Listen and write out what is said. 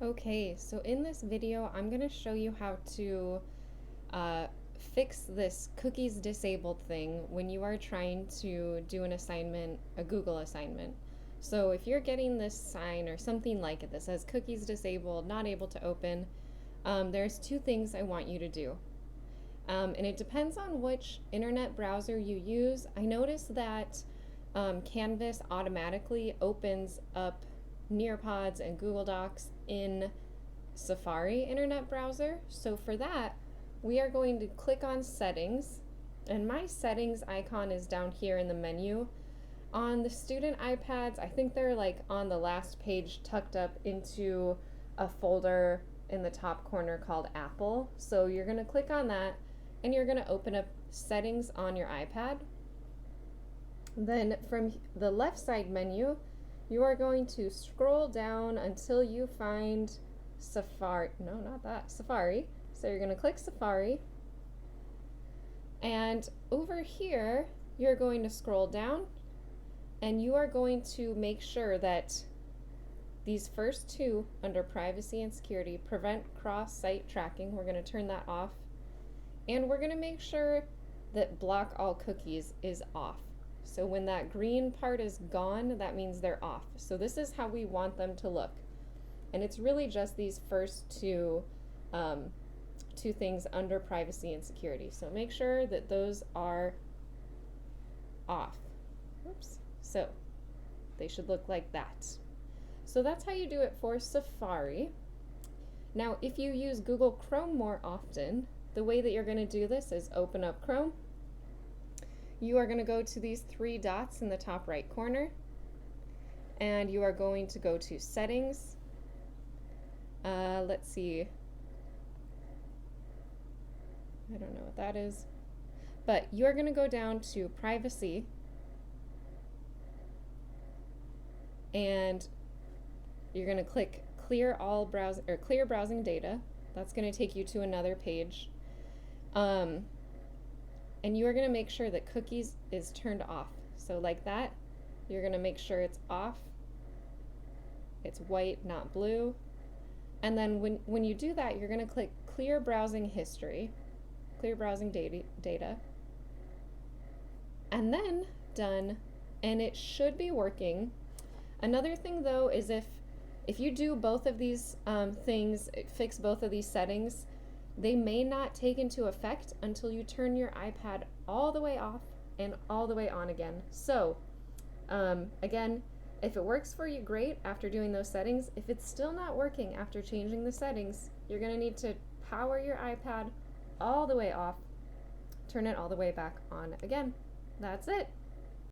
Okay, so in this video, I'm going to show you how to uh, fix this cookies disabled thing when you are trying to do an assignment, a Google assignment. So if you're getting this sign or something like it that says cookies disabled, not able to open, there's two things I want you to do. And it depends on which internet browser you use. I noticed that Canvas automatically opens up Nearpods and Google Docs in Safari internet browser. So for that, we are going to click on settings, and my settings icon is down here in the menu. On the student iPads, I think they're like on the last page tucked up into a folder in the top corner called Apple. So you're going to click on that and you're going to open up settings on your iPad. Then from the left side menu, you are going to scroll down until you find Safari. No, not that. Safari. So you're going to click Safari. And over here, you're going to scroll down and you are going to make sure that these first two under privacy and security, prevent cross-site tracking, we're going to turn that off. And we're going to make sure that block all cookies is off. So when that green part is gone, that means they're off. So this is how we want them to look. And it's really just these first two things under privacy and security. So make sure that those are off. Oops. So they should look like that. So that's how you do it for Safari. Now, if you use Google Chrome more often, the way that you're going to do this is open up Chrome. You are going to go to these three dots in the top right corner, and you are going to go to Settings. Let's see. I don't know what that is. But you're going to go down to Privacy, and you're going to click Clear All Browsing or Clear Browsing Data. That's going to take you to another page. And you are going to make sure that cookies is turned off. So like that, you're going to make sure it's off. It's white, not blue. And then when you do that, you're going to click Clear Browsing History, Clear Browsing Data, and then Done, and it should be working. Another thing though is if you do both of these things, fix both of these settings, they may not take into effect until you turn your iPad all the way off and all the way on again. So again, if it works for you, great after doing those settings. If it's still not working after changing the settings, you're going to need to power your iPad all the way off, turn it all the way back on again. That's it.